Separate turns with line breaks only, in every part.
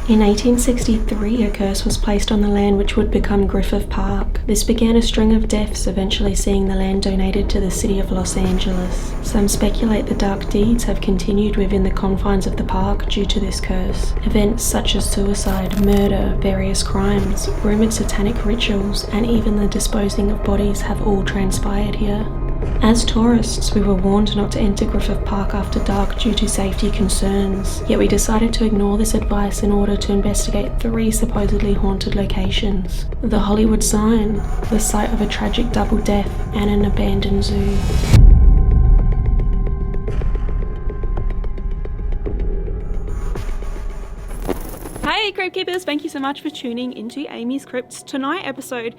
In 1863, a curse was placed on the land which would become Griffith Park. This began a string of deaths, eventually seeing the land donated to the city of Los Angeles. Some speculate the dark deeds have continued within the confines of the park due to this curse. Events such as suicide, murder, various crimes, rumoured satanic rituals, and even the disposing of bodies have all transpired here. As tourists, we were warned not to enter Griffith Park after dark due to safety concerns, yet we decided to ignore this advice in order to investigate 3 supposedly haunted locations: the Hollywood sign, the site of a tragic double death, and an abandoned zoo.
Hey Crypt Keepers, thank you so much for tuning into AmysCrypt's Tonight episode.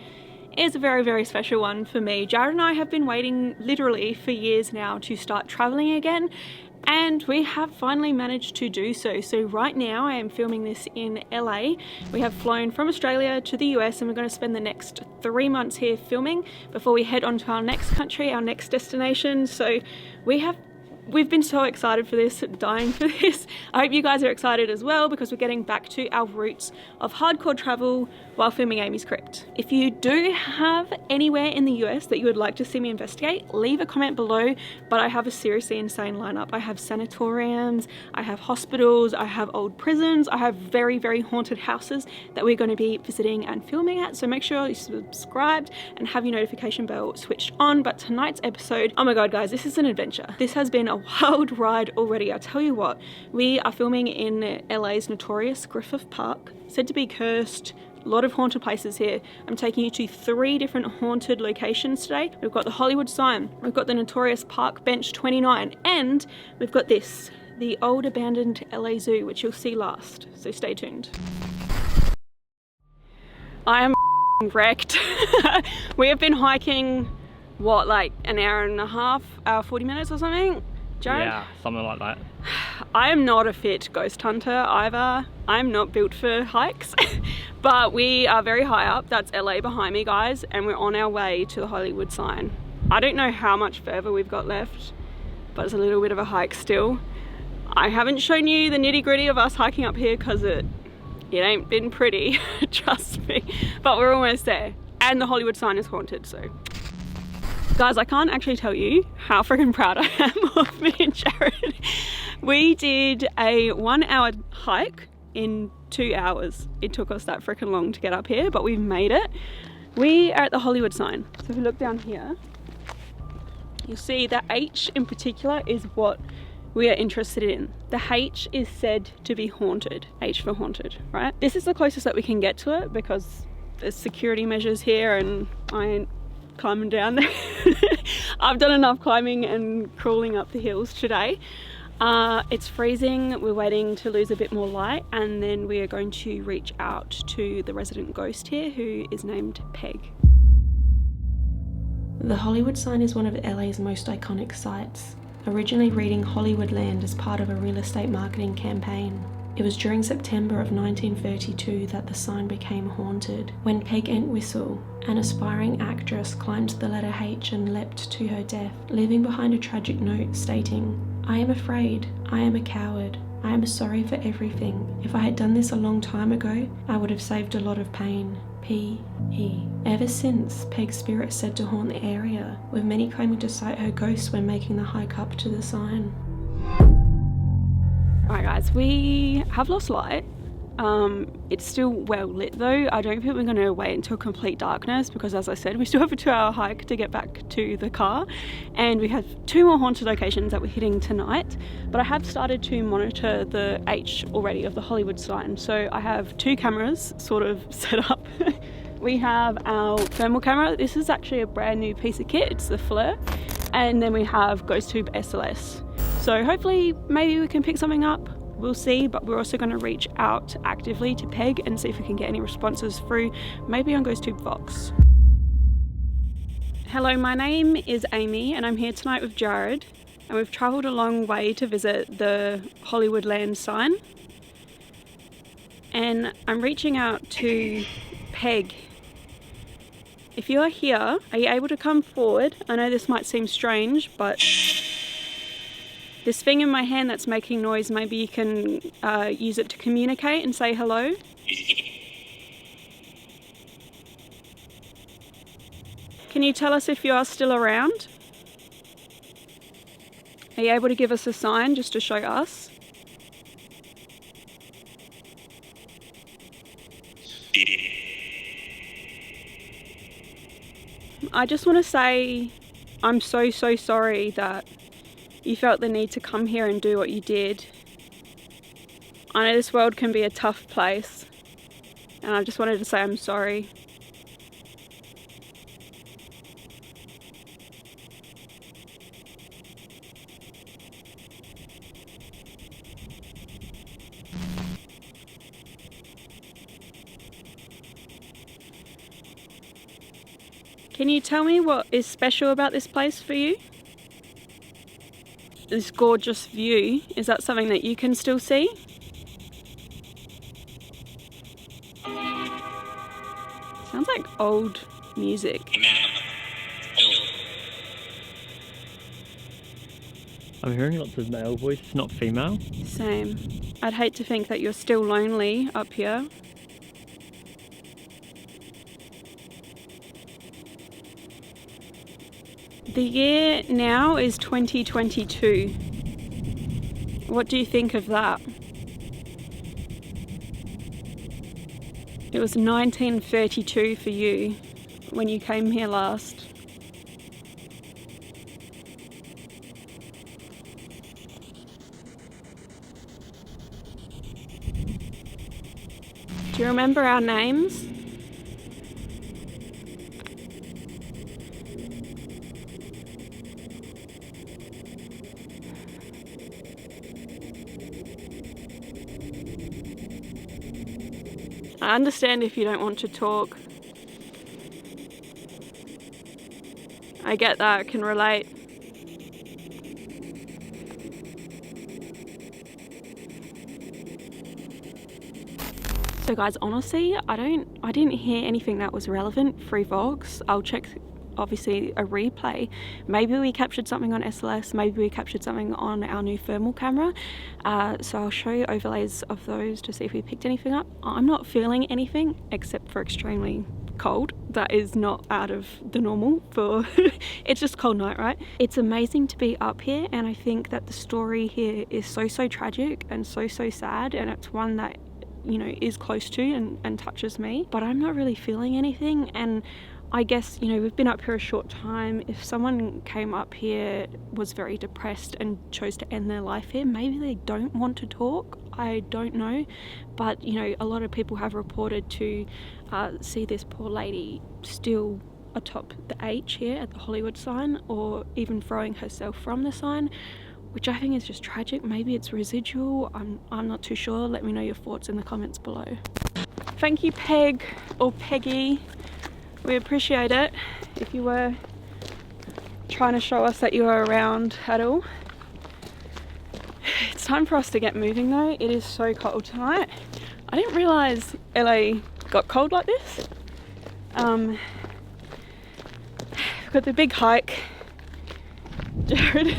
Is a very, very special one for me. Jared and I have been waiting literally for years now to start traveling again, and we have finally managed to do so. So right now I am filming this in LA. We have flown from Australia to the US and we're going to spend the next 3 months here filming before we head on to our next country, our next destination. So we've been so excited for this, dying for this. I hope you guys are excited as well, because we're getting back to our roots of hardcore travel while filming AmysCrypt. If you do have anywhere in the US that you would like to see me investigate, leave a comment below, but I have a seriously insane lineup. I have sanatoriums, I have hospitals, I have old prisons, I have very, very haunted houses that we're going to be visiting and filming at, so make sure you're subscribed and have your notification bell switched on. But tonight's episode, oh my god guys, this is an adventure. This has been a wild ride already. I tell you what, we are filming in LA's notorious Griffith Park, said to be cursed. A lot of haunted places here. I'm taking you to 3 different haunted locations today. We've got the Hollywood sign, we've got the notorious Park Bench 29, and we've got this, the old abandoned LA Zoo, which you'll see last, so stay tuned. I am wrecked. We have been hiking, what, like an hour and a half, 40 minutes or something? Jared?
Yeah, something like that.
I am not a fit ghost hunter either. I'm not built for hikes. But we are very high up. That's LA behind me, guys, and we're on our way to the Hollywood sign. I don't know how much further we've got left, but it's a little bit of a hike still. I haven't shown you the nitty-gritty of us hiking up here because it ain't been pretty, trust me. But we're almost there, and the Hollywood sign is haunted, so. Guys, I can't actually tell you how freaking proud I am of me and Jared. We did a 1-hour hike in 2 hours. It took us that freaking long to get up here, but we've made it. We are at the Hollywood sign. So if you look down here, you'll see that H in particular is what we are interested in. The H is said to be haunted. H for haunted, right? This is the closest that we can get to it because there's security measures here and I ain't climbing down there. I've done enough climbing and crawling up the hills today. It's freezing, we're waiting to lose a bit more light, and then we are going to reach out to the resident ghost here, who is named Peg.
The Hollywood sign is one of LA's most iconic sites, originally reading Hollywoodland as part of a real estate marketing campaign. It was during September of 1932 that the sign became haunted, when Peg Entwistle, an aspiring actress, climbed the letter H and leapt to her death, leaving behind a tragic note stating, "I am afraid, I am a coward, I am sorry for everything. If I had done this a long time ago, I would have saved a lot of pain. P.E." Ever since, Peg's spirit is said to haunt the area, with many claiming to sight her ghost when making the hike up to the sign.
Alright guys, we have lost light. It's still well lit though. I don't think we're going to wait until complete darkness because, as I said, we still have a 2-hour hike to get back to the car, and we have 2 more haunted locations that we're hitting tonight. But I have started to monitor the H already of the Hollywood sign, so I have 2 cameras sort of set up. We have our thermal camera. This is actually a brand new piece of kit. It's the Flare, and then we have Ghost Tube SLS. So hopefully maybe we can pick something up, we'll see, but we're also going to reach out actively to Peg and see if we can get any responses through, maybe on Ghost Tube Vox. Hello, my name is Amy and I'm here tonight with Jared, and we've travelled a long way to visit the Hollywoodland sign, and I'm reaching out to Peg. If you are here, are you able to come forward? I know this might seem strange, but this thing in my hand that's making noise, maybe you can use it to communicate and say hello. Can you tell us if you are still around? Are you able to give us a sign just to show us? I just want to say I'm so sorry that you felt the need to come here and do what you did. I know this world can be a tough place, and I just wanted to say I'm sorry. Can you tell me what is special about this place for you? This gorgeous view, is that something that you can still see? Sounds like old music.
I'm hearing lots of male voices, not female.
Same. I'd hate to think that you're still lonely up here. The year now is 2022. What do you think of that? It was 1932 for you when you came here last. Do you remember our names? I understand if you don't want to talk. I get that, I can relate. So guys, honestly, I didn't hear anything that was relevant. Free Vox. I'll check obviously a replay. Maybe we captured something on SLS, maybe we captured something on our new thermal camera. So I'll show you overlays of those to see if we picked anything up. I'm not feeling anything except for extremely cold. That is not out of the normal for it's just cold night, right? It's amazing to be up here, and I think that the story here is so tragic and so sad, and it's one that, you know, is close to and touches me, but I'm not really feeling anything. And I guess, you know, we've been up here a short time. If someone came up here, was very depressed and chose to end their life here, maybe they don't want to talk. I don't know. But, you know, a lot of people have reported to see this poor lady still atop the H here at the Hollywood sign, or even throwing herself from the sign, which I think is just tragic. Maybe it's residual. I'm not too sure. Let me know your thoughts in the comments below. Thank you, Peg or Peggy. We appreciate it. If you were trying to show us that you were around at all. It's time for us to get moving though. It is so cold tonight. I didn't realise LA got cold like this. We've got the big hike. Jared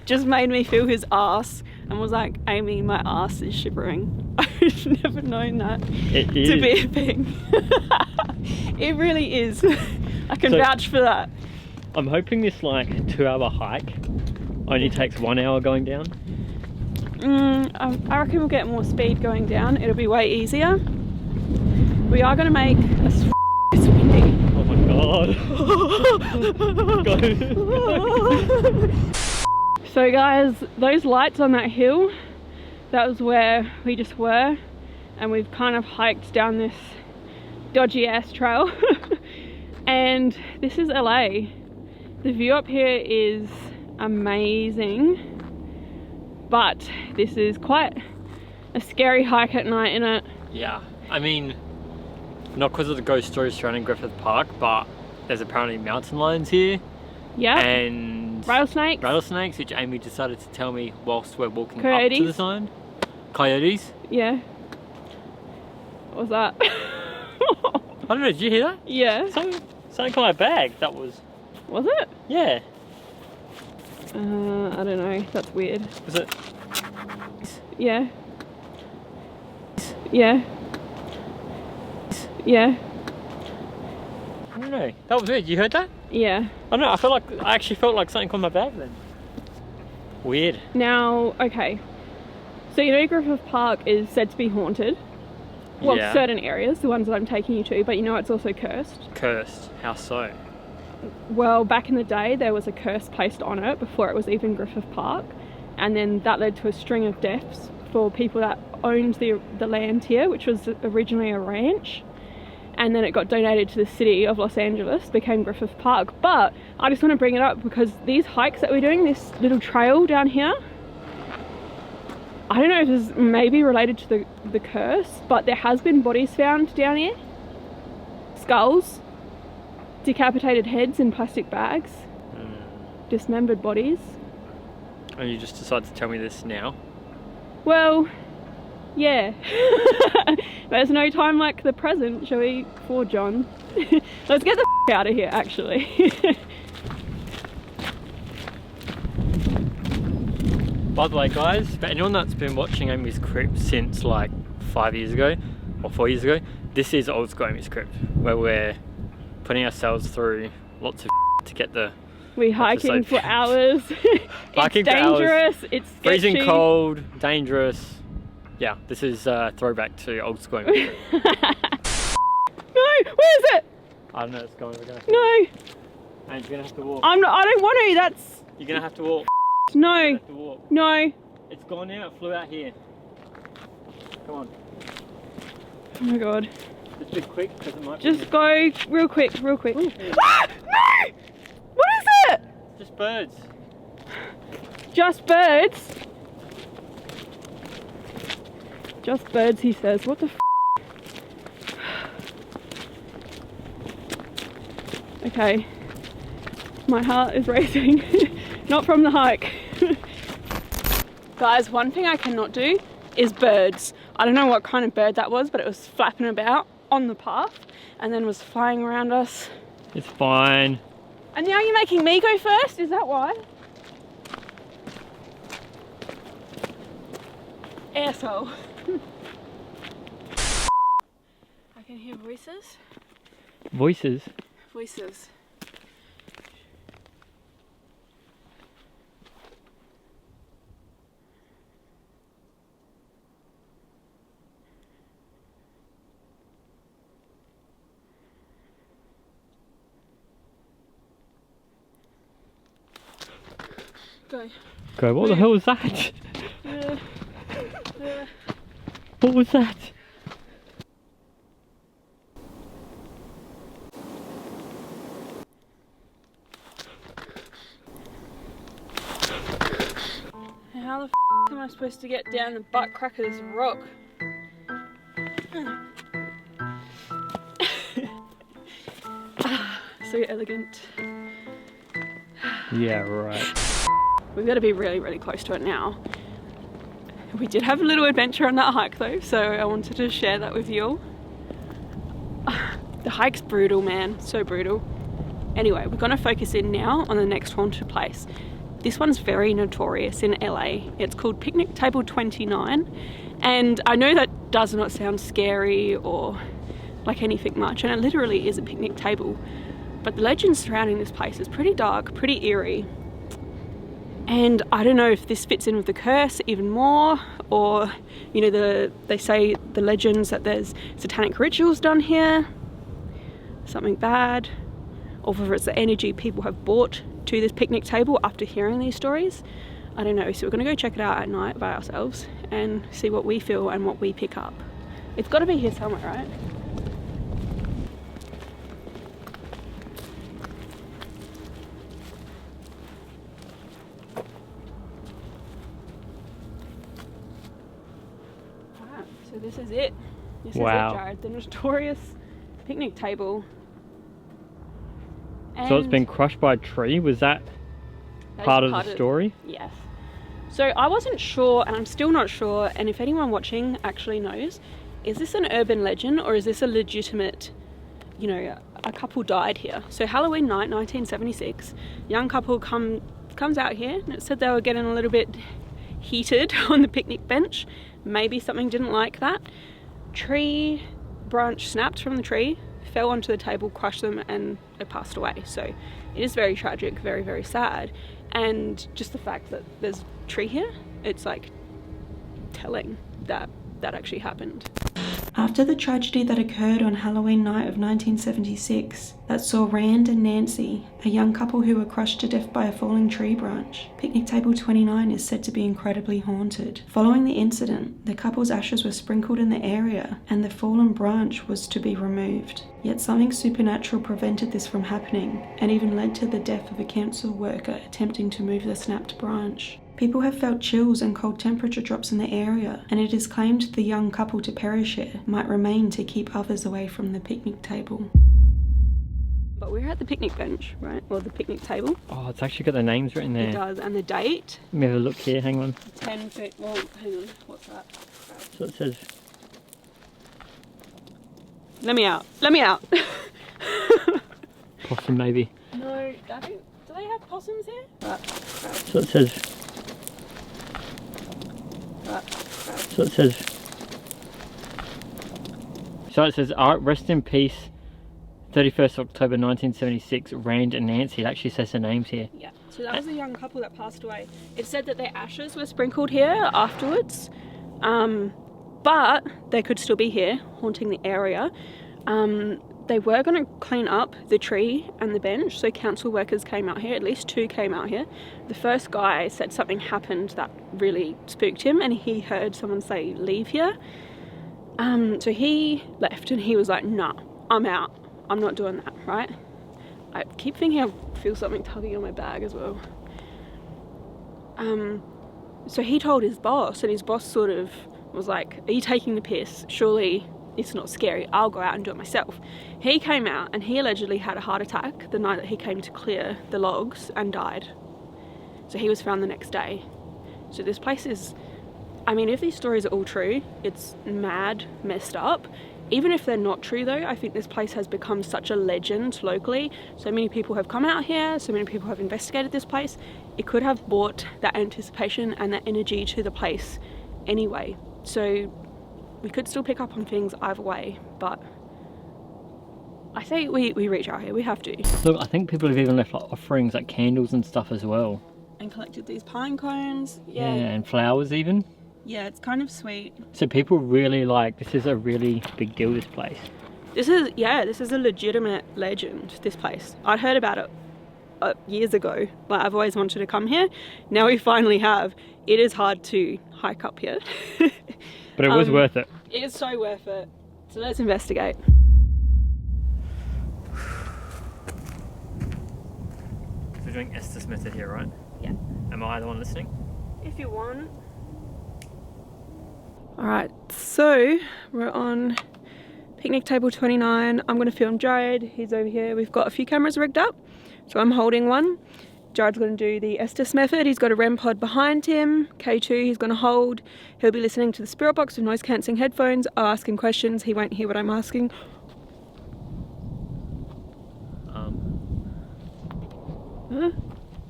just made me feel his ass and was like, Amy, my ass is shivering. I've never known that to be a thing. It really is. I can vouch for that.
I'm hoping this like 2-hour hike only takes 1 hour going down.
I reckon we'll get more speed going down. It'll be way easier. We are going to make a it's windy.
Oh my god.
So guys, those lights on that hill, that was where we just were, and we've kind of hiked down this dodgy ass trail. And this is LA. The view up here is amazing, but this is quite a scary hike at night, innit?
Yeah, I mean, not because of the ghost stories surrounding Griffith Park, but there's apparently mountain lions here. Yeah. And rattlesnakes, which Amy decided to tell me whilst we're walking up to the sign. Coyotes.
Yeah. What was that?
I don't know, did you hear that?
Yeah.
Something on my bag, that was...
Was it?
Yeah.
I don't know. That's weird.
Is it?
Yeah. Yeah. Yeah.
I don't know. That was weird. You heard that?
Yeah.
I don't know. I actually felt like something on my bag then. Weird.
Now, okay. So you know Griffith Park is said to be haunted. Well,
yeah.
Certain areas, the ones that I'm taking you to, but you know it's also cursed.
Cursed? How so?
Well, back in the day, there was a curse placed on it before it was even Griffith Park, and then that led to a string of deaths for people that owned the land here, which was originally a ranch, and then it got donated to the city of Los Angeles, became Griffith Park. But I just want to bring it up because these hikes that we're doing, this little trail down here, I don't know if this is maybe related to the curse, but there has been bodies found down here. Skulls, decapitated heads in plastic bags, dismembered bodies.
And you just decided to tell me this now?
Well, yeah. There's no time like the present, shall we, for John? Let's get the out of here, actually.
By the way, guys, for anyone that's been watching AmysCrypt since like 5 years ago or 4 years ago, this is old school AmysCrypt, where we're putting ourselves through lots of to get the
We're hiking for hours. It's dangerous, it's sketchy.
Freezing cold, dangerous. Yeah, this is throwback to old school AmysCrypt.
No, where is it?
I don't know, it's going. We're gonna
no.
And you're gonna have to walk.
I don't want to, that's...
You're gonna have to walk.
No.
Have to walk.
No.
It's gone now, it flew out here. Come on.
Oh my god.
Just be quick, because it might
just go real quick. Ah! No! What is it?
Just birds.
Just birds? Just birds, he says. What the f? Okay. My heart is racing. Not from the hike. Guys, one thing I cannot do is birds. I don't know what kind of bird that was, but it was flapping about on the path and then was flying around us.
It's fine.
And now you're making me go first? Is that why? Asshole. I can hear voices.
Voices?
Voices.
Go, what the hell was that? What was that?
How the f am I supposed to get down the butt crack of this rock? So elegant.
Yeah, right.
We've got to be really, really close to it now. We did have a little adventure on that hike though, so I wanted to share that with you all. The hike's brutal, man, so brutal. Anyway, we're going to focus in now on the next haunted place. This one's very notorious in LA. It's called Picnic Table 29, and I know that does not sound scary or like anything much, and it literally is a picnic table, but the legend surrounding this place is pretty dark, pretty eerie. And I don't know if this fits in with the curse even more, or, you know, they say the legends that there's satanic rituals done here, something bad, or whether it's the energy people have brought to this picnic table after hearing these stories. I don't know, so we're gonna go check it out at night by ourselves and see what we feel and what we pick up. It's gotta be here somewhere, right? So this is it. This is it, Jared. The notorious picnic table. And
so it's been crushed by a tree? Was that part of the story?
Yes. So I wasn't sure, and I'm still not sure, and if anyone watching actually knows, is this an urban legend or is this a legitimate, you know, a couple died here. So Halloween night, 1976, young couple come comes out here and it said they were getting a little bit heated on the picnic bench. Maybe something didn't like that. Tree branch snapped from the tree, fell onto the table, crushed them, and they passed away. So it is very tragic, very, very sad. And just the fact that there's a tree here, it's like telling that that actually happened.
After the tragedy that occurred on Halloween night of 1976 that saw Rand and Nancy, a young couple who were crushed to death by a falling tree branch, picnic table 29 is said to be incredibly haunted. Following the incident, the couple's ashes were sprinkled in the area and the fallen branch was to be removed. Yet something supernatural prevented this from happening and even led to the death of a council worker attempting to move the snapped branch. People have felt chills and cold temperature drops in the area, and it is claimed the young couple to perish here might remain to keep others away from the picnic table.
But we're at the picnic bench, right? Or the picnic table.
Oh, it's actually got the names written there.
It does, and the date.
Let me have a look here, hang on.
10 feet, well, hang on, what's that?
So it says...
Let me out, let me out!
Possum maybe.
No, I think, do they have possums here?
So it says... So it says... So it says, rest in peace, 31st October 1976, Rand and Nancy. It actually says the names here.
Yeah, so that was a young couple that passed away. It said that their ashes were sprinkled here afterwards, but they could still be here, haunting the area. They were going to clean up the tree and the bench, so council workers came out here, at least 2 came out here. The first guy said something happened that really spooked him and he heard someone say, leave here. So he left and he was like, nah, I'm out. I'm not doing that, right? I keep thinking I feel something tugging on my bag as well. So he told his boss and his boss sort of was like, are you taking the piss? Surely it's not scary, I'll go out and do it myself. He came out and he allegedly had a heart attack the night that he came to clear the logs and died. So he was found the next day. So this place is, I mean, if these stories are all true, it's mad, messed up. Even if they're not true though, I think this place has become such a legend locally. So many people have come out here, so many people have investigated this place. It could have brought that anticipation and that energy to the place anyway. So we could still pick up on things either way, but I say we reach out here, we have to.
Look, I think people have even left like offerings, like candles and stuff as well.
And collected these pine cones.
Yeah, and flowers even.
Yeah, it's kind of sweet.
So people really this is a really big deal, this place.
This is a legitimate legend, this place. I'd heard about it years ago. Like, I've always wanted to come here. Now we finally have. It is hard to hike up here.
But it was worth it.
It is so worth it. So let's investigate.
So we're doing Estes method here, right?
Yeah.
Am I the one listening?
If you want. Alright, so we're on picnic table 29. I'm going to film Jared. He's over here. We've got a few cameras rigged up. So I'm holding one. Jared's going to do the Estes method. He's got a REM pod behind him. K2 he's going to hold. He'll be listening to the spirit box with noise cancelling headphones. I'll ask him questions. He won't hear what I'm asking. Huh?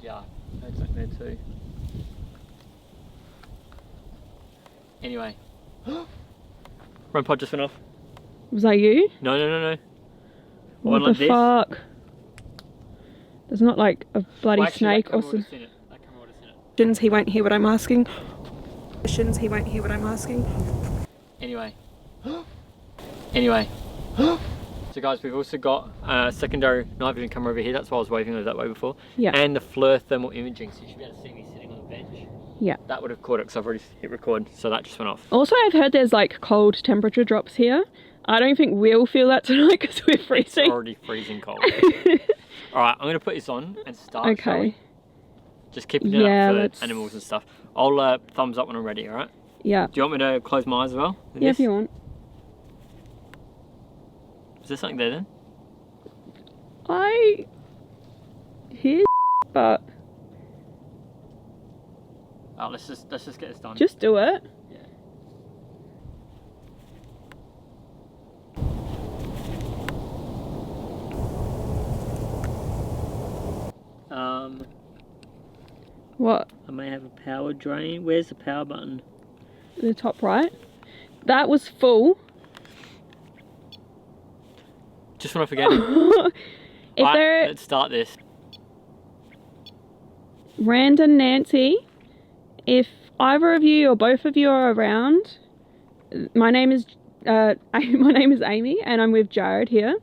Yeah, that's like there too. Anyway. REM pod just went off.
Was that you?
No.
What the fuck? There's not like a bloody snake or something.
That camera would have seen it.
He won't hear what I'm asking. He won't hear what I'm asking.
Anyway. So guys, we've also got a secondary night vision camera over here. That's why I was waving over that way before.
Yeah.
And the FLIR thermal imaging, so you should be able to see me sitting on the bench.
Yeah.
That would have caught it because I've already hit record, so that just went off.
Also, I've heard there's like cold temperature drops here. I don't think we'll feel that tonight because we're freezing.
It's already freezing cold. Alright, I'm going to put this on and start.
Okay.
Just keep it up for animals and stuff. I'll thumbs up when I'm ready, alright?
Yeah.
Do you want me to close my eyes as well?
Yeah, if you want.
Is there something there then?
I hear but...
Oh, let's just get this done.
Just do it.
Yeah.
What?
I may have a power drain. Where's the power button?
The top right. That was full.
Just want to forget it. Let's start this.
Rand and Nancy, if either of you or both of you are around, my name is Amy, and I'm with Jared here.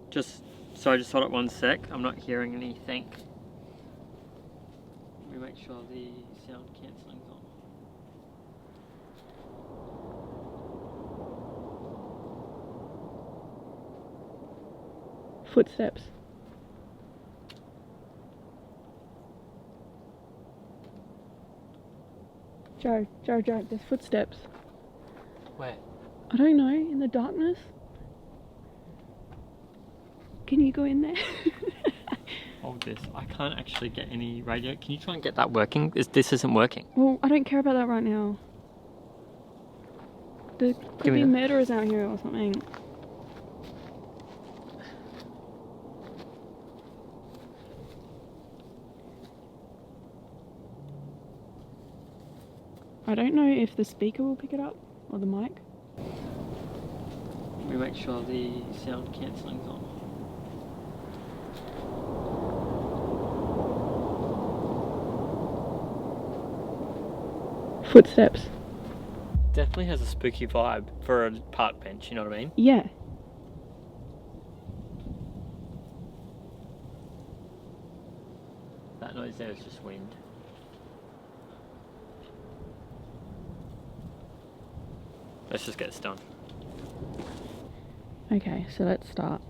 Just hold it one sec. I'm not hearing anything. Let me make sure the sound cancelling's on.
Footsteps. Jared, there's footsteps.
Where?
I don't know, in the darkness. Can you go in there?
Hold this. I can't actually get any radio. Can you try and get that working? This isn't working.
Well, I don't care about that right now. There could be murderers out here or something. I don't know if the speaker will pick it up or the mic.
Let me make sure the sound cancelling's on.
Footsteps.
Definitely has a spooky vibe for a park bench, you know what I mean?
Yeah.
That noise there is just wind. Let's just get this done.
Okay, so let's start.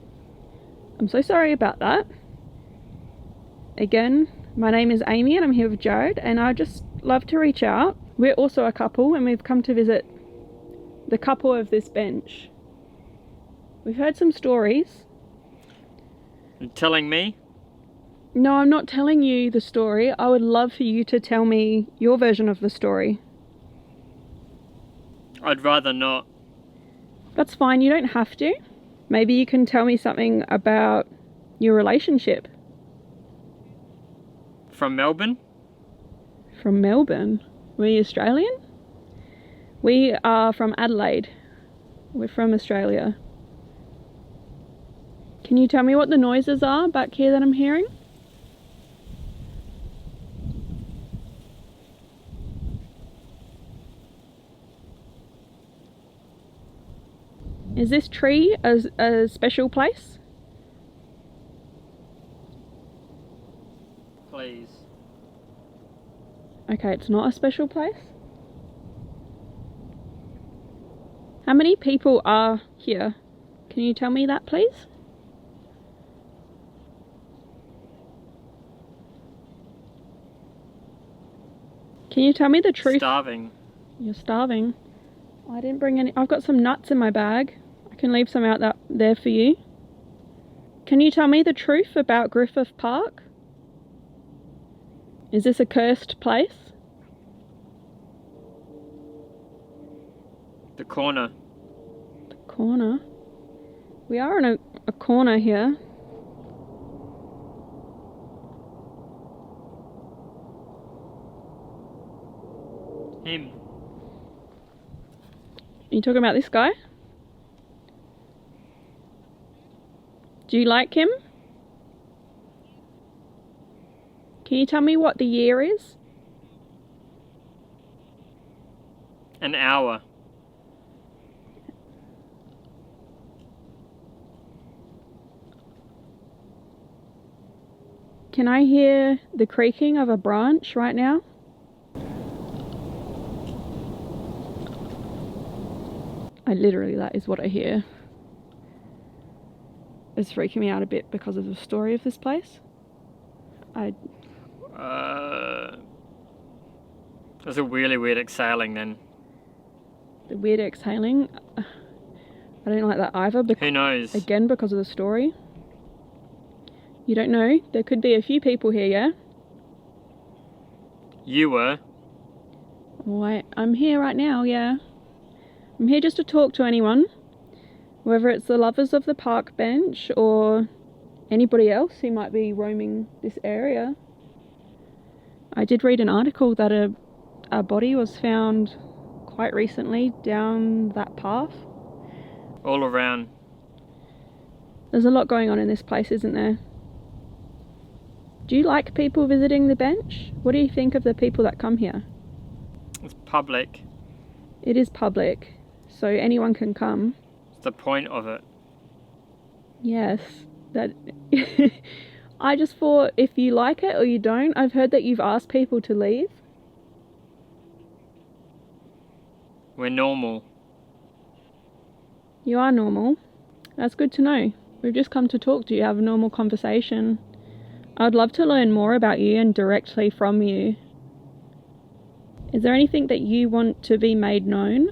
I'm so sorry about that. Again, my name is Amy and I'm here with Jared, and I'd just love to reach out. We're also a couple and we've come to visit the couple of this bench. We've heard some stories.
You're telling me?
No, I'm not telling you the story. I would love for you to tell me your version of the story.
I'd rather not.
That's fine, you don't have to. Maybe you can tell me something about your relationship.
From Melbourne?
From Melbourne? Were you Australian? We are from Adelaide. We're from Australia. Can you tell me what the noises are back here that I'm hearing? Is this tree a special place?
Please.
Okay, it's not a special place. How many people are here? Can you tell me that, please? Can you tell me the truth?
Starving.
You're starving? I didn't bring any. I've got some nuts in my bag. I can leave some out there for you. Can you tell me the truth about Griffith Park? Is this a cursed place?
The corner.
The corner? We are in a corner here.
Him.
Are you talking about this guy? Do you like him? Can you tell me what the year is?
An hour.
Can I hear the creaking of a branch right now? That is what I hear. It's freaking me out a bit because of the story of this place.
There's a really weird exhaling then.
The weird exhaling? I don't like that either.
Who knows?
Again, because of the story. You don't know? There could be a few people here, yeah?
You were?
Wait, I'm here right now, yeah. I'm here just to talk to anyone. Whether it's the lovers of the park bench or anybody else who might be roaming this area. I did read an article that a body was found quite recently down that path.
All around.
There's a lot going on in this place, isn't there? Do you like people visiting the bench? What do you think of the people that come here?
It's public.
It is public, so anyone can come.
It's the point of it.
Yes, that... I just thought, if you like it or you don't, I've heard that you've asked people to leave.
We're normal.
You are normal. That's good to know. We've just come to talk to you, have a normal conversation. I'd love to learn more about you and directly from you. Is there anything that you want to be made known?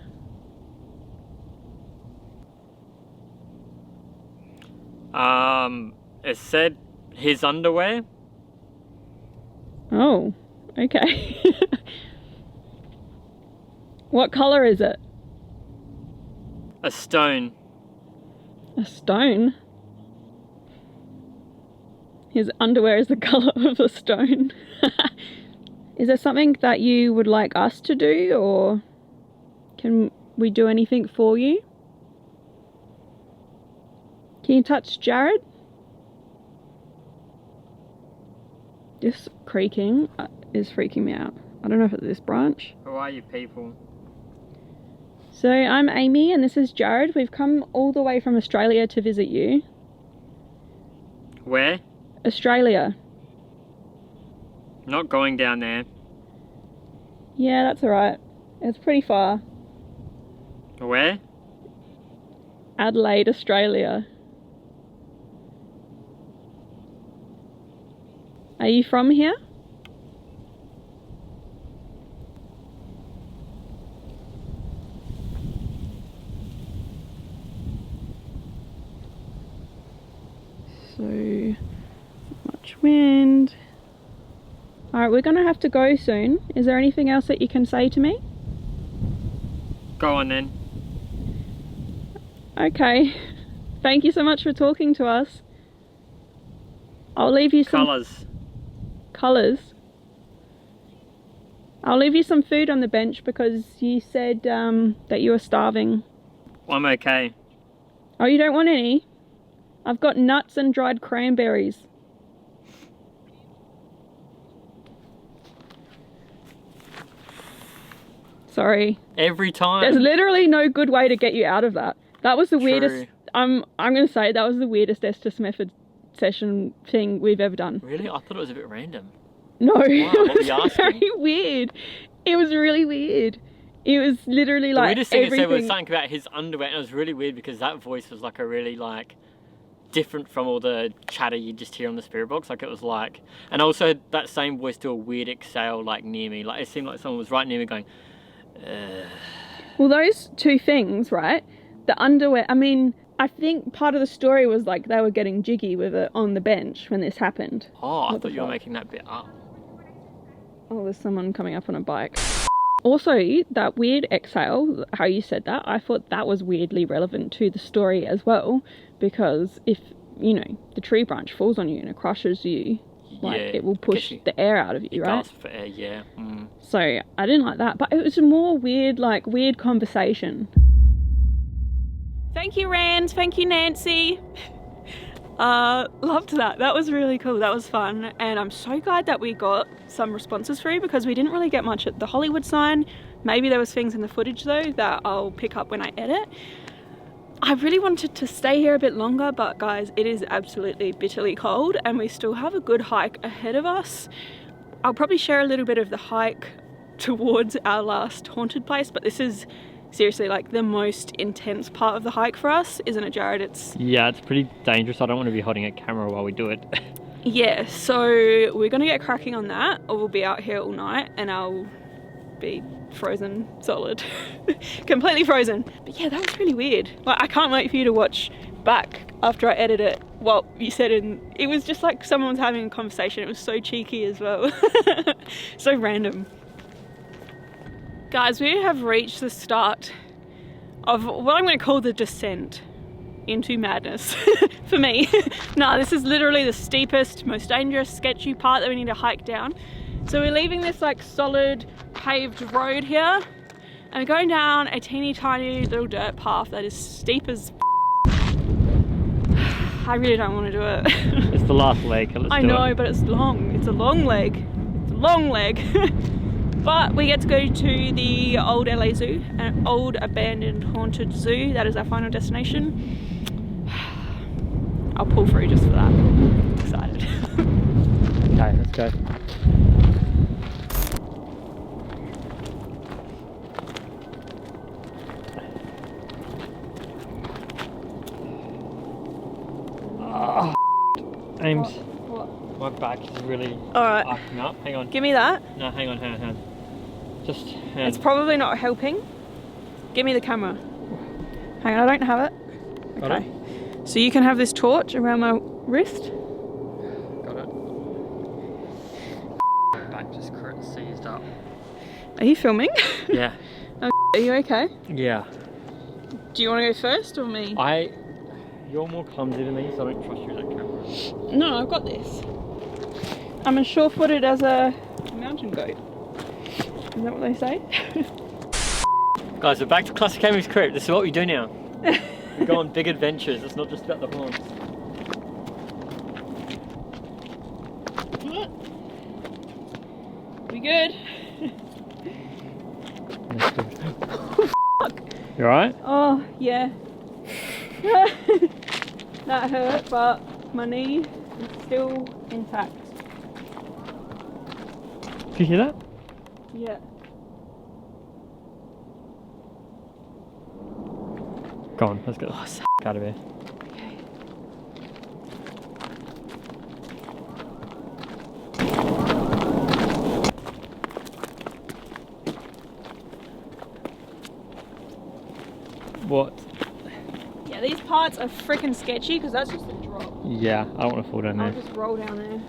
It said his underwear.
Oh, okay. What colour is it?
A stone.
A stone? His underwear is the colour of a stone. Is there something that you would like us to do, or can we do anything for you? Can you touch Jared? This creaking is freaking me out. I don't know if it's this branch.
Who are you people?
So I'm Amy and this is Jared. We've come all the way from Australia to visit you.
Where?
Australia.
Not going down there.
Yeah, that's alright. It's pretty far.
Where?
Adelaide, Australia. Are you from here? So much wind. Alright, we're gonna have to go soon. Is there anything else that you can say to me?
Go on then.
Okay. Thank you so much for talking to us. I'll leave you some... Colours? I'll leave you some food on the bench because you said that you were starving.
I'm okay.
Oh, you don't want any? I've got nuts and dried cranberries. Sorry.
Every time.
There's literally no good way to get you out of that. That was the weirdest... I'm going to say that was the weirdest Estes method session thing we've ever done.
Really? I thought it was a bit random.
No,
Wow,
it was
what
very weird. It was really weird. It was literally like
the weirdest thing
everything...
it said was something about his underwear, and it was really weird because that voice was like a really like different from all the chatter you just hear on the spirit box. Like it was like, and also that same voice do a weird exhale like near me. Like it seemed like someone was right near me going.
Well, those two things, right? The underwear. I mean, I think part of the story was like they were getting jiggy with it on the bench when this happened.
Oh, I thought you were making that bit up.
Oh, there's someone coming up on a bike. Also, that weird exhale, how you said that, I thought that was weirdly relevant to the story as well, because if, you know, the tree branch falls on you and it crushes you, like, it will push the air out of you, right?
Gasp for air, yeah. Mm.
So, I didn't like that, but it was a more weird, like, weird conversation.
Thank you, Rand. Thank you, Nancy. Loved that. That was really cool. That was fun. And I'm so glad that we got some responses through because we didn't really get much at the Hollywood sign. Maybe there was things in the footage though that I'll pick up when I edit. I really wanted to stay here a bit longer, but guys, it is absolutely bitterly cold and we still have a good hike ahead of us. I'll probably share a little bit of the hike towards our last haunted place, but this is seriously like the most intense part of the hike for us, isn't it, Jared?
Yeah, it's pretty dangerous. I don't want to be holding a camera while we do it.
Yeah, so we're gonna get cracking on that, or we'll be out here all night and I'll be frozen solid. Completely frozen. But yeah, that was really weird. Like, I can't wait for you to watch back after I edit it what you said, and it was just like someone was having a conversation. It was so cheeky as well. So random. Guys, we have reached the start of what I'm going to call the descent into madness for me. No, this is literally the steepest, most dangerous, sketchy part that we need to hike down.
So we're leaving this like solid paved road here and we're going down a teeny tiny little dirt path that is steep as I really don't want to do it.
It's the last leg.
I know, but it's long. It's a long leg. It's a long leg. But we get to go to the old LA Zoo, an old abandoned haunted zoo. That is our final destination. I'll pull through just for that. I'm excited.
Okay, let's go. Ames,
What?
my back is really arcing up. Hang on.
Give me that.
No, hang on. Just hang
It's probably not helping. Give me the camera. Hang on, I don't have it.
Got
okay. So you can have this torch around my wrist.
Got it. My back just seized up.
Are you filming?
Yeah.
Are you okay?
Yeah.
Do you want to go first or me?
You're more clumsy than me, so I don't trust you with that camera.
No, I've got this. I'm as sure-footed as a mountain goat. Is that what they say?
Guys, we're back to classic AmysCrypt. This is what we do now. We go on big adventures. It's not just about the haunts.
We good?
Fuck. You alright?
Oh, yeah. That hurt, but my knee is still intact.
Did you hear that?
Yeah.
Go on, let's get the out of here.
Okay.
What?
Yeah, these parts are freaking sketchy because that's just a drop.
Yeah, I don't want to fall down there.
I'll just roll down there.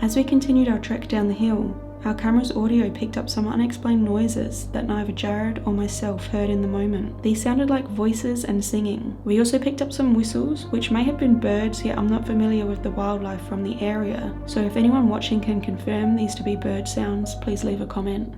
As we continued our trek down the hill, our camera's audio picked up some unexplained noises that neither Jared or myself heard in the moment. These sounded like voices and singing. We also picked up some whistles, which may have been birds, yet I'm not familiar with the wildlife from the area. So if anyone watching can confirm these to be bird sounds, please leave a comment.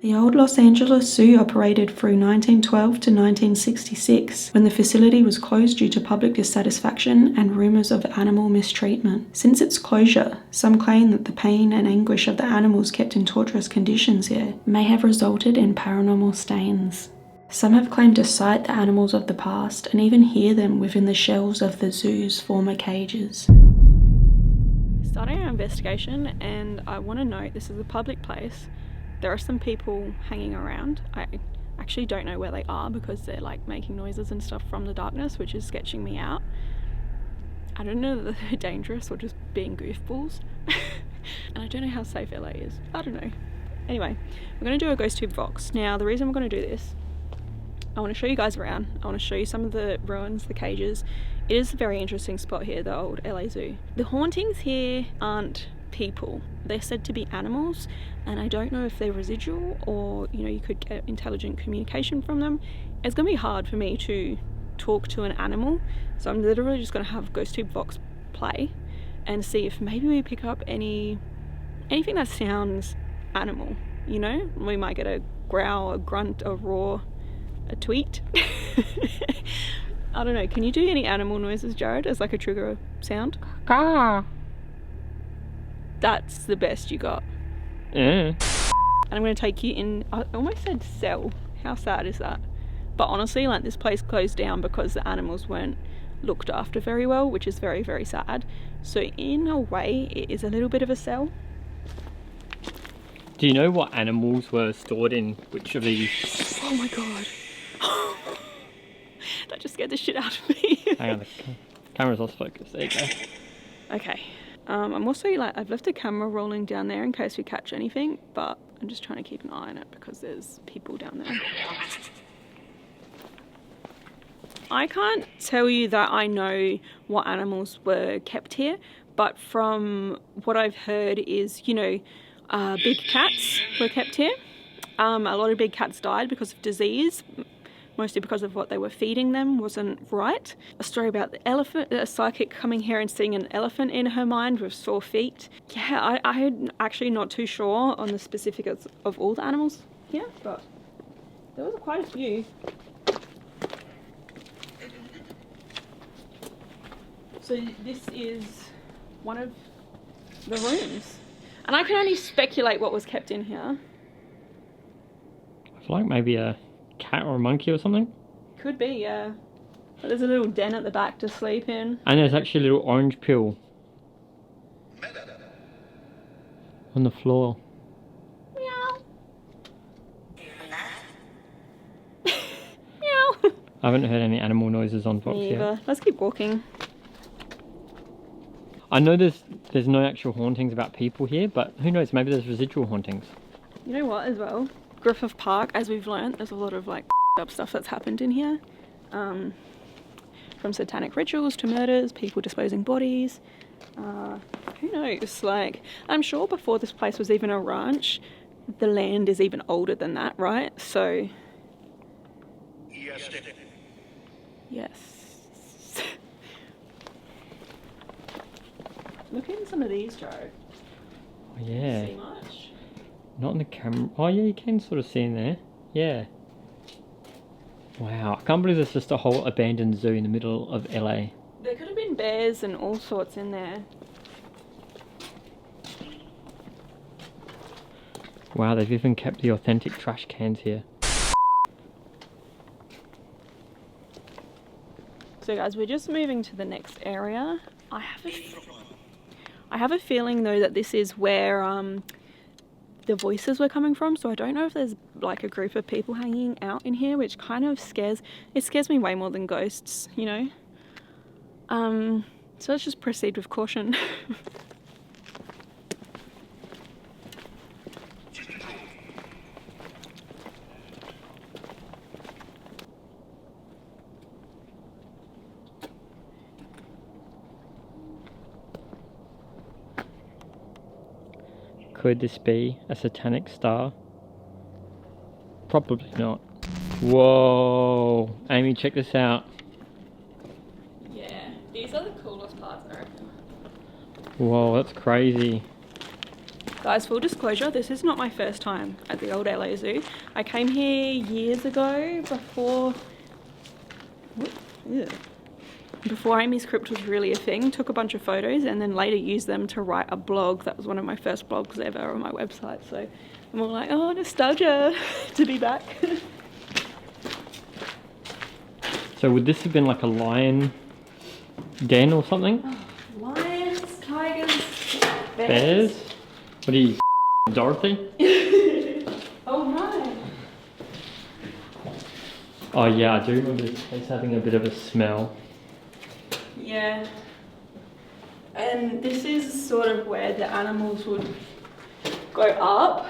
The old Los Angeles Zoo operated through 1912 to 1966, when the facility was closed due to public dissatisfaction and rumours of animal mistreatment. Since its closure, some claim that the pain and anguish of the animals kept in torturous conditions here may have resulted in paranormal stains. Some have claimed to sight the animals of the past and even hear them within the shelves of the zoo's former cages.
Starting our investigation, and I want to note this is a public place. There are some people hanging around. I actually don't know where they are because they're like making noises and stuff from the darkness, which is sketching me out. I don't know that they're dangerous or just being goofballs. And I don't know how safe LA is. I don't know. Anyway, we're going to do a ghost tube vox. Now, the reason we're going to do this, I want to show you guys around. I want to show you some of the ruins, the cages. It is a very interesting spot here, the old LA Zoo. The hauntings here aren't people. They're said to be animals, and I don't know if they're residual or, you know, you could get intelligent communication from them. It's going to be hard for me to talk to an animal, so I'm literally just going to have Ghost Tube Vox play and see if maybe we pick up anything that sounds animal, you know? We might get a growl, a grunt, a roar, a tweet. I don't know. Can you do any animal noises, Jared, as like a trigger sound?
Caw.
That's the best you got.
Yeah.
And I'm going to take you in. I almost said cell. How sad is that? But honestly, like, this place closed down because the animals weren't looked after very well, which is very, very sad. So in a way, it is a little bit of a cell.
Do you know what animals were stored in which of these?
Oh my god. That just scared the shit out of me.
Hang on, the camera's lost focus. There you go.
Okay. I'm also like, I've left the camera rolling down there in case we catch anything, but I'm just trying to keep an eye on it because there's people down there. I can't tell you that I know what animals were kept here, but from what I've heard is, you know, big cats were kept here. A lot of big cats died because of disease, mostly because of what they were feeding them wasn't right. A story about the elephant, a psychic coming here and seeing an elephant in her mind with sore feet. Yeah, I'm actually not too sure on the specifics of all the animals here, but there was quite a few. So this is one of the rooms. And I can only speculate what was kept in here.
I feel like maybe a cat or a monkey or something.
Could be, yeah. But there's a little den at the back to sleep in.
And there's actually a little orange peel on the floor.
Meow. Meow.
I haven't heard any animal noises on Vox
Me either.
yet.
Let's keep walking.
I know there's no actual hauntings about people here, but who knows, maybe there's residual hauntings.
You know what as well? Griffith Park, as we've learnt, there's a lot of like up stuff that's happened in here. From satanic rituals to murders, people disposing bodies. Who knows? Like, I'm sure before this place was even a ranch, the land is even older than that, right? So... Yes. Look in some of these, Joe.
Oh, yeah.
See much?
Not in the camera. Oh yeah, you can sort of see in there. Yeah. Wow, I can't believe there's just a whole abandoned zoo in the middle of LA.
There could have been bears and all sorts in there.
Wow, they've even kept the authentic trash cans here.
So guys, we're just moving to the next area. I have a feeling though that this is where the voices were coming from, so I don't know if there's like a group of people hanging out in here, which kind of scares me way more than ghosts, you know. So let's just proceed with caution.
Could this be a satanic star? Probably not. Whoa! Amy, check this out.
Yeah, these are the coolest parts, I reckon.
Whoa, that's crazy.
Guys, full disclosure, this is not my first time at the old LA Zoo. I came here years ago before AmysCrypt was really a thing, took a bunch of photos and then later used them to write a blog. That was one of my first blogs ever on my website. So I'm all like, oh, nostalgia to be back.
So would this have been like a lion den or something?
Oh, lions, tigers,
Bears? What are you, Dorothy?
Oh no.
Oh yeah, I do remember this place having a bit of a smell.
Yeah. And this is sort of where the animals would go up,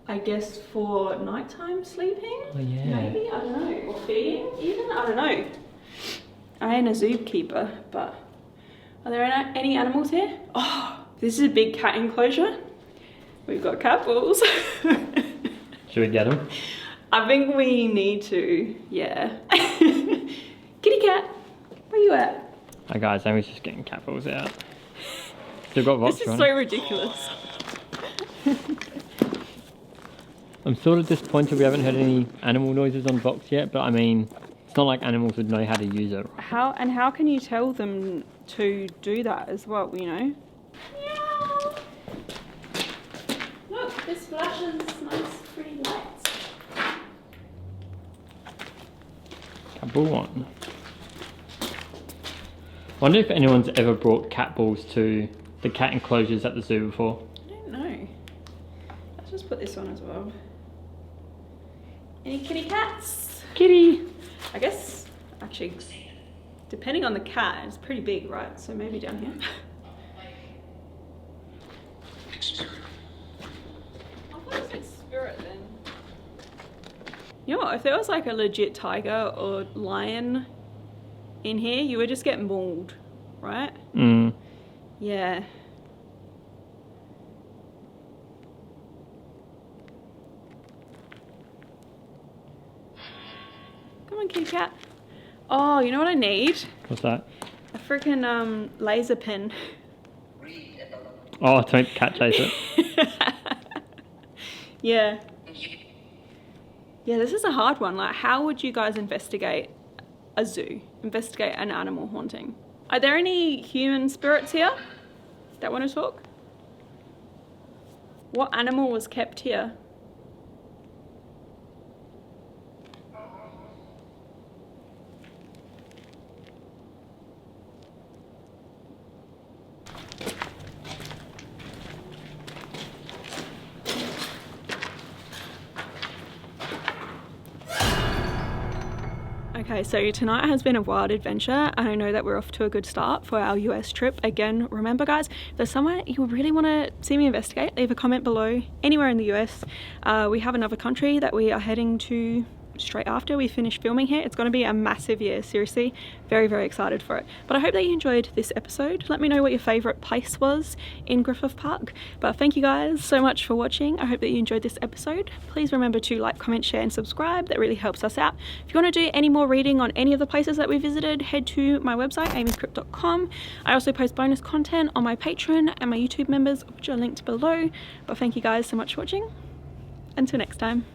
I guess, for nighttime sleeping.
Oh yeah.
Maybe, I don't know. Or feeding even, I don't know. I ain't a zookeeper, but are there any animals here? Oh, this is a big cat enclosure. We've got cat balls.
Should we get them?
I think we need to, yeah. Kitty cat, where you at?
Hi guys, Amy's just getting cat balls out. Still got Vox
This is
on.
so ridiculous.
I'm sort of disappointed we haven't heard any animal noises on Vox yet, but I mean, it's not like animals would know how to use it.
How can you tell them to do that as well, you know? Meow. Look, this flashes nice pretty lights.
Cat ball one. Wonder if anyone's ever brought cat balls to the cat enclosures at the zoo before.
I don't know. Just put this on as well. Any kitty cats?
Kitty!
I guess, actually, depending on the cat, it's pretty big, right? So maybe down here. I thought it said spirit then. You know what, if there was like a legit tiger or lion in here, you would just get mauled, right?
Mm.
Yeah. Come on, kitty cat. Oh, you know what I need?
What's that?
A freaking laser pen.
Oh, to make the cat chase it.
Yeah. Yeah, this is a hard one. Like, how would you guys investigate a zoo? Investigate an animal haunting? Are there any human spirits here that want to talk? What animal was kept here? Okay, so tonight has been a wild adventure, and I know that we're off to a good start for our US trip. Again, remember guys, if there's somewhere you really want to see me investigate, leave a comment below. Anywhere in the US. We have another country that we are heading to straight after we finish filming here. It's going to be a massive year, seriously. Very, very excited for it. But I hope that you enjoyed this episode. Let me know what your favourite place was in Griffith Park. But thank you guys so much for watching. I hope that you enjoyed this episode. Please remember to like, comment, share and subscribe. That really helps us out. If you want to do any more reading on any of the places that we visited, head to my website, AmysCrypt.com. I also post bonus content on my Patreon and my YouTube members, which are linked below. But thank you guys so much for watching. Until next time.